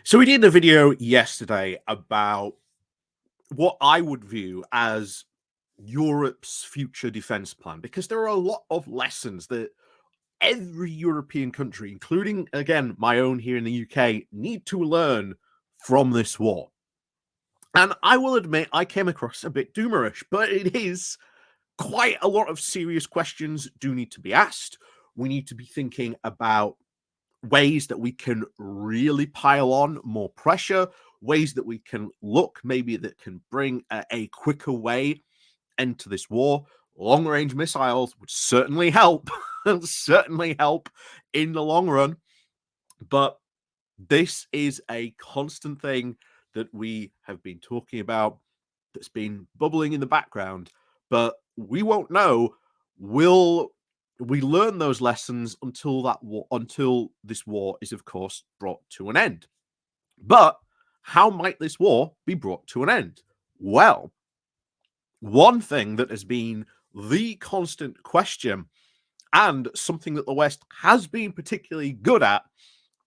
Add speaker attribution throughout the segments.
Speaker 1: So we did a video yesterday about what I would view as Europe's future defense plan, because there are a lot of lessons that every European country, including, again, my own here in the UK, need to learn from this war. And I will admit I came across a bit doomerish, but it is quite a lot of serious questions do need to be asked. We need to be thinking about ways that we can really pile on more pressure, ways that we can look maybe that can bring a quicker way into this war. Long range missiles would certainly help, certainly help in the long run. But this is a constant thing that we have been talking about that's been bubbling in the background, but we won't know. Will we learn those lessons until this war is, of course, brought to an end? But how might this war be brought to an end? Well, one thing that has been the constant question, and something that the West has been particularly good at,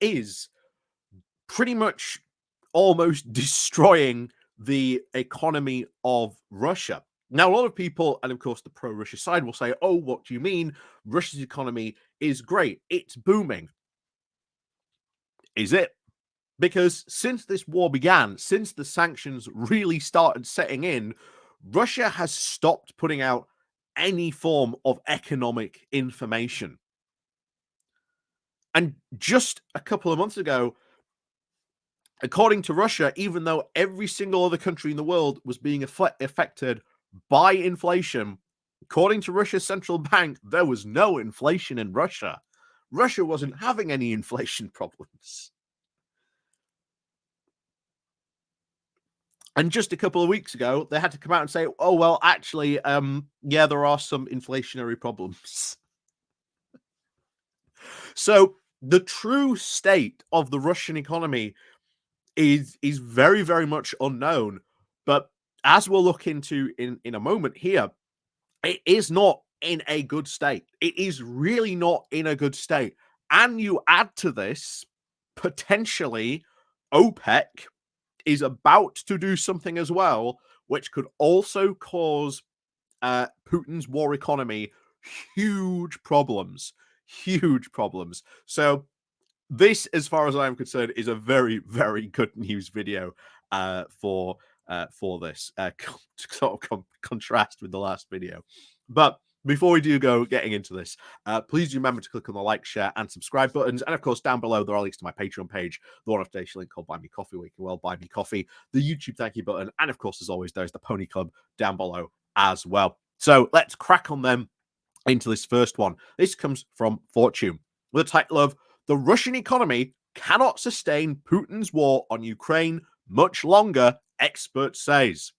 Speaker 1: is pretty much almost destroying the economy of Russia. Now, a lot of people, and of course the pro-Russia side, will say, oh, what do you mean? Russia's economy is great. It's booming. Is it? Because since this war began, since the sanctions really started setting in, Russia has stopped putting out any form of economic information. And just a couple of months ago, according to Russia, even though every single other country in the world was being affected by inflation, according to Russia's central bank, there was no inflation in Russia. Russia wasn't having any inflation problems. And just a couple of weeks ago, they had to come out and say, oh, well, actually, yeah, there are some inflationary problems. So the true state of the Russian economy is very, very much unknown. But as we'll look into in a moment here, it is not in a good state. It is really not in a good state. And you add to this, potentially, OPEC is about to do something as well, which could also cause Putin's war economy huge problems. Huge problems. So this, as far as I'm concerned, is a very, very good news video for this, to sort of contrast with the last video. But before we do go getting into this, please remember to click on the like, share, and subscribe buttons. And of course, down below, there are links to my Patreon page, the one after link called Buy Me Coffee, where you can buy me coffee, the YouTube thank you button, and of course, as always, there's the Pony Club down below as well. So let's crack on them into this first one. This comes from Fortune with the title of "The Russian Economy Cannot Sustain Putin's War on Ukraine Much Longer, Expert Says."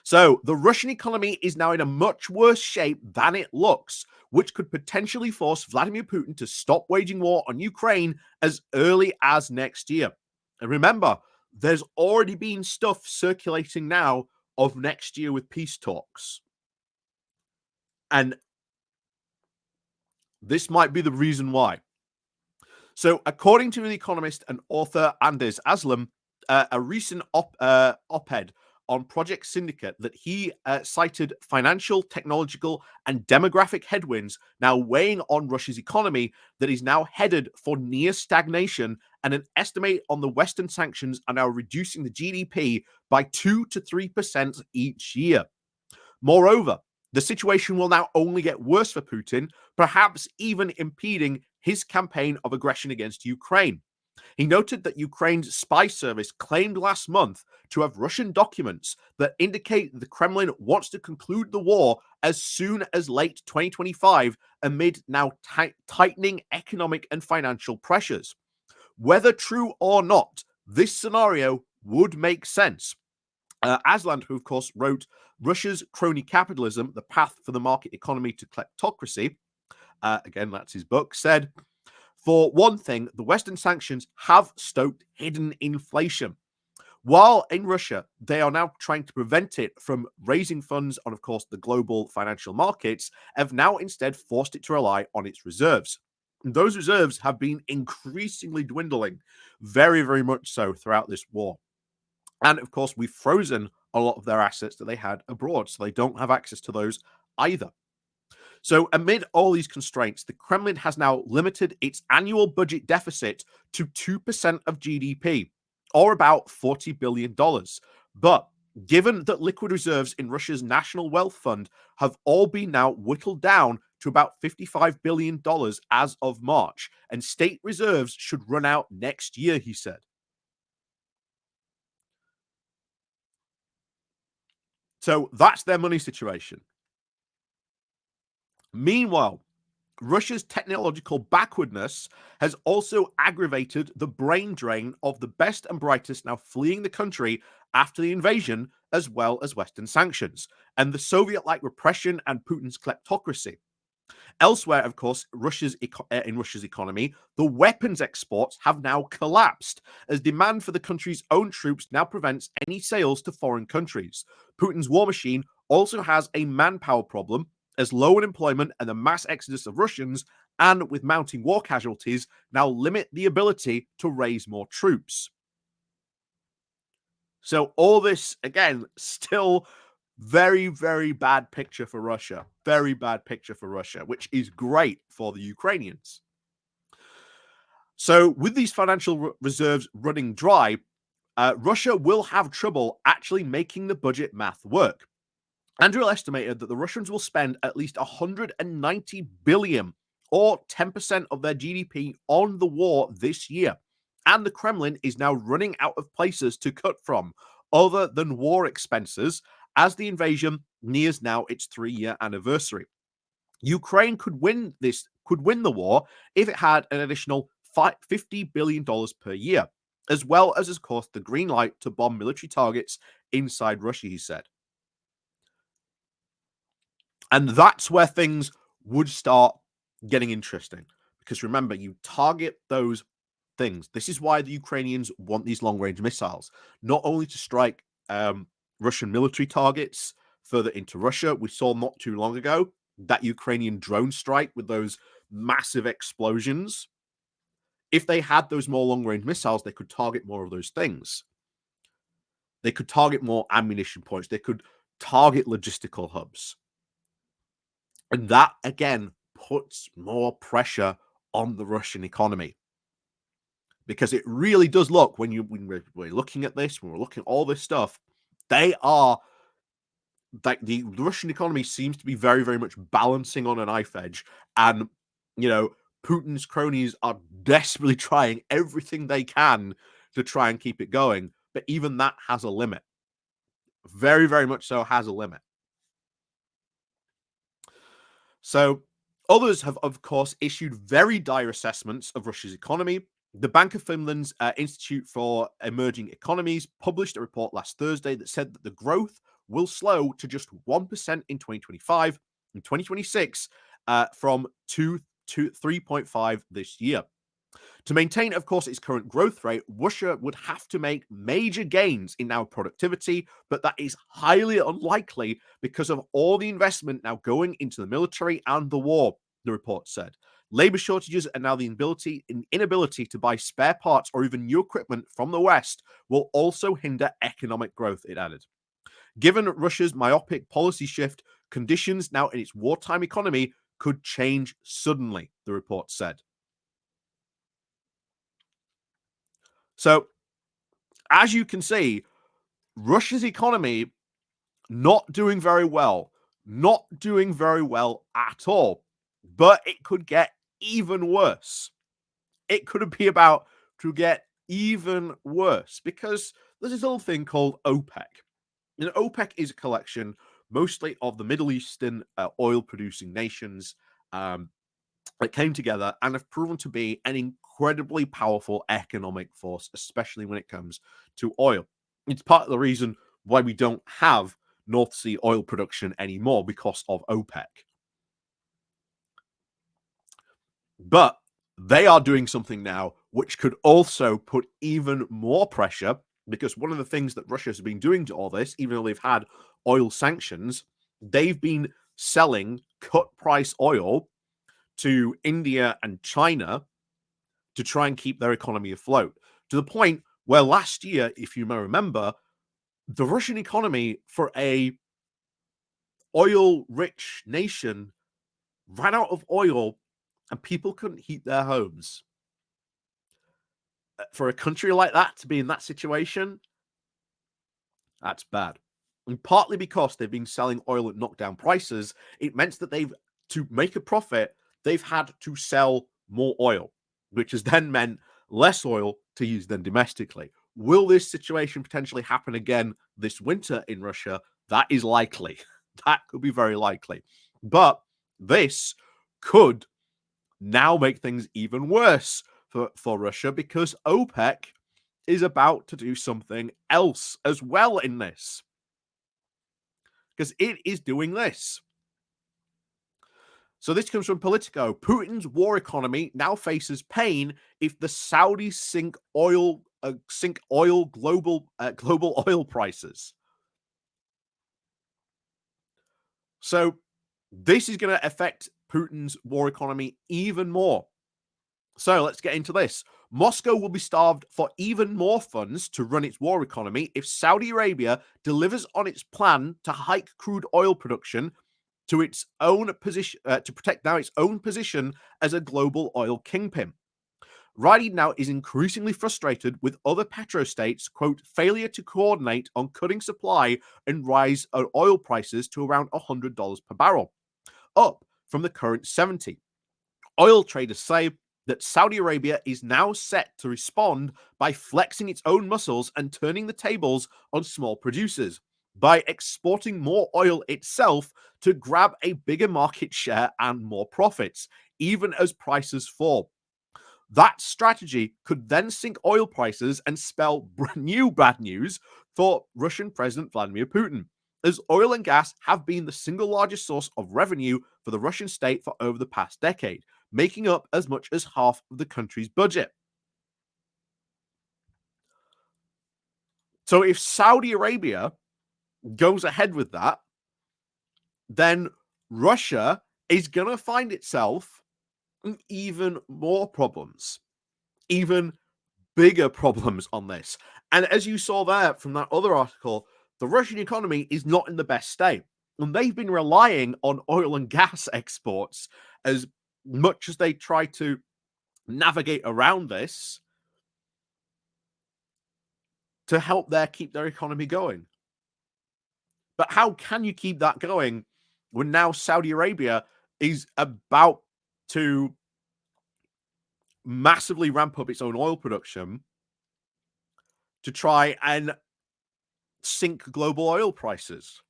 Speaker 1: So the Russian economy is now in a much worse shape than it looks, which could potentially force Vladimir Putin to stop waging war on Ukraine as early as next year. And remember, there's already been stuff circulating now of next year with peace talks. And this might be the reason why. So according to the economist and author Anders Åslund, a recent op-ed on Project Syndicate, that he cited financial, technological, and demographic headwinds now weighing on Russia's economy that is now headed for near stagnation, and an estimate on the Western sanctions are now reducing the GDP by 2 to 3% each year. Moreover, the situation will now only get worse for Putin, perhaps even impeding his campaign of aggression against Ukraine. He noted that Ukraine's spy service claimed last month to have Russian documents that indicate the Kremlin wants to conclude the war as soon as late 2025 amid now tightening economic and financial pressures. Whether true or not, this scenario would make sense. Åslund, who of course wrote Russia's Crony Capitalism, The Path for the Market Economy to Kleptocracy, again, that's his book, said, for one thing, the Western sanctions have stoked hidden inflation. While in Russia, they are now trying to prevent it from raising funds on, of course, the global financial markets, have now instead forced it to rely on its reserves. Those reserves have been increasingly dwindling, very, very much so throughout this war. And of course, we've frozen a lot of their assets that they had abroad, so they don't have access to those either. So, amid all these constraints, the Kremlin has now limited its annual budget deficit to 2% of GDP, or about $40 billion. But given that liquid reserves in Russia's National Wealth Fund have all been now whittled down to about $55 billion as of March, and state reserves should run out next year, he said. So that's their money situation. Meanwhile, Russia's technological backwardness has also aggravated the brain drain of the best and brightest now fleeing the country after the invasion, as well as Western sanctions and the Soviet like repression and Putin's kleptocracy. Elsewhere, of course, in Russia's economy, the weapons exports have now collapsed as demand for the country's own troops now prevents any sales to foreign countries. Putin's war machine also has a manpower problem as low unemployment and the mass exodus of Russians and with mounting war casualties now limit the ability to raise more troops. So all this, again, still very, very bad picture for Russia. Very bad picture for Russia, which is great for the Ukrainians. So with these financial reserves running dry, Russia will have trouble actually making the budget math work. Andrew estimated that the Russians will spend at least 190 billion or 10% of their GDP on the war this year. And the Kremlin is now running out of places to cut from other than war expenses as the invasion nears now its 3-year anniversary. Ukraine could win the war if it had an additional $50 billion per year, as well as, of course, the green light to bomb military targets inside Russia, he said. And that's where things would start getting interesting. Because remember, you target those things. This is why the Ukrainians want these long-range missiles, not only to strike Russian military targets further into Russia. We saw not too long ago that Ukrainian drone strike with those massive explosions. If they had those more long-range missiles, they could target more of those things. They could target more ammunition points. They could target logistical hubs. And that, again, puts more pressure on the Russian economy. Because it really does look, when we're looking at this, when we're looking at all this stuff, they are, like, the Russian economy seems to be very, very much balancing on a knife edge. And, Putin's cronies are desperately trying everything they can to try and keep it going. But even that has a limit. Very, very much so has a limit. So others have, of course, issued very dire assessments of Russia's economy. The Bank of Finland's Institute for Emerging Economies published a report last Thursday that said that the growth will slow to just 1% in 2025 and 2026 from 2 to 3.5 this year. To maintain, of course, its current growth rate, Russia would have to make major gains in now productivity, but that is highly unlikely because of all the investment now going into the military and the war, the report said. Labor shortages and now the inability to buy spare parts or even new equipment from the West will also hinder economic growth, it added. Given Russia's myopic policy shift, conditions now in its wartime economy could change suddenly, the report said. So, as you can see, Russia's economy not doing very well at all. But it could get even worse. It could be about to get even worse because there's this little thing called OPEC. And OPEC is a collection mostly of the Middle Eastern oil-producing nations that came together and have proven to be an incredibly powerful economic force, especially when it comes to oil. It's part of the reason why we don't have North Sea oil production anymore because of OPEC. But they are doing something now which could also put even more pressure, because one of the things that Russia has been doing to all this, even though they've had oil sanctions, they've been selling cut price oil to India and China to try and keep their economy afloat, to the point where last year, if you may remember, the Russian economy, for a oil-rich nation, ran out of oil and people couldn't heat their homes. For a country like that to be in that situation, that's bad. And partly because they've been selling oil at knockdown prices, it meant that to make a profit, they've had to sell more oil, which has then meant less oil to use then domestically. Will this situation potentially happen again this winter in Russia? That is likely. That could be very likely. But this could now make things even worse for Russia, because OPEC is about to do something else as well in this. Because it is doing this. So this comes from Politico. Putin's war economy now faces pain if the Saudis sink global oil prices. So this is going to affect Putin's war economy even more. So let's get into this. Moscow will be starved for even more funds to run its war economy if Saudi Arabia delivers on its plan to hike crude oil production to its own position, to protect now its own position as a global oil kingpin. Riyadh now is increasingly frustrated with other petrostates' quote failure to coordinate on cutting supply and rise oil prices to around $100 per barrel, up from the current 70. Oil traders say that Saudi Arabia is now set to respond by flexing its own muscles and turning the tables on small producers, by exporting more oil itself to grab a bigger market share and more profits, even as prices fall. That strategy could then sink oil prices and spell new bad news for Russian President Vladimir Putin, as oil and gas have been the single largest source of revenue for the Russian state for over the past decade, making up as much as half of the country's budget. So if Saudi Arabia goes ahead with that, then Russia is going to find itself in even more problems, even bigger problems on this. And as you saw there from that other article, the Russian economy is not in the best state. And they've been relying on oil and gas exports as much as they try to navigate around this to help keep their economy going. But how can you keep that going when now Saudi Arabia is about to massively ramp up its own oil production to try and sink global oil prices?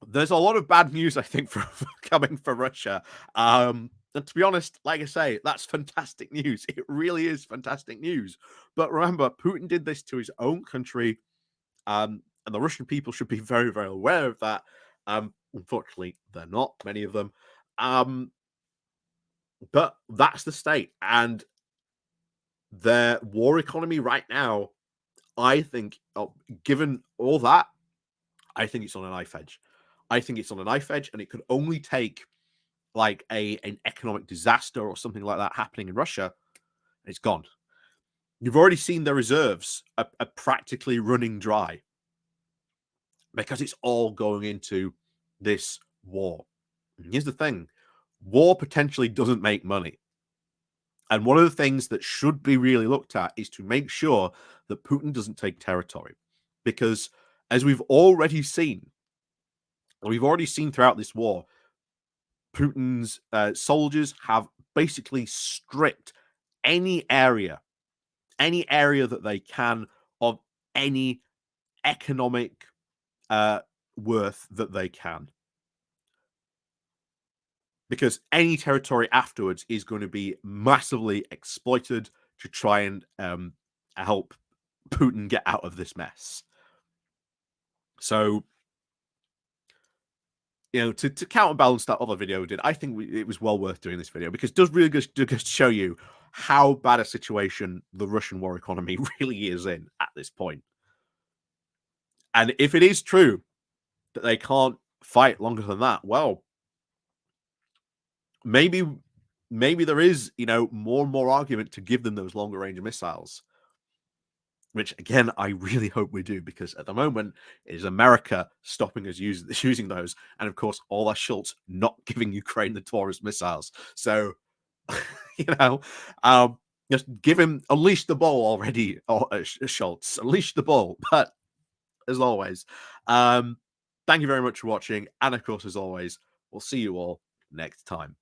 Speaker 1: There's a lot of bad news, I think, for coming for Russia. And to be honest, like I say, that's fantastic news. It really is fantastic news. But remember, Putin did this to his own country, and the Russian people should be very, very aware of that. Unfortunately, they're not, many of them. But that's the state. And their war economy right now, I think, given all that, I think it's on a knife edge. I think it's on a knife edge, and it could only take like an economic disaster or something like that happening in Russia, and it's gone. You've already seen the reserves are practically running dry because it's all going into this war. And here's the thing: war potentially doesn't make money. And one of the things that should be really looked at is to make sure that Putin doesn't take territory. Because as we've already seen throughout this war, Putin's soldiers have basically stripped any area that they can of any economic worth that they can. Because any territory afterwards is going to be massively exploited to try and help Putin get out of this mess. So, you know, to counterbalance that other video we did, I think it was well worth doing this video because it does really just show you how bad a situation the Russian war economy really is in at this point. And if it is true that they can't fight longer than that, well, maybe there is, more and more argument to give them those longer range missiles. Which again, I really hope we do, because at the moment it is America stopping us using those, and of course Olaf Schultz not giving Ukraine the Taurus missiles. So, you know, just give him, unleash the ball already, Schultz, unleash the ball. But as always, thank you very much for watching, and of course, as always, we'll see you all next time.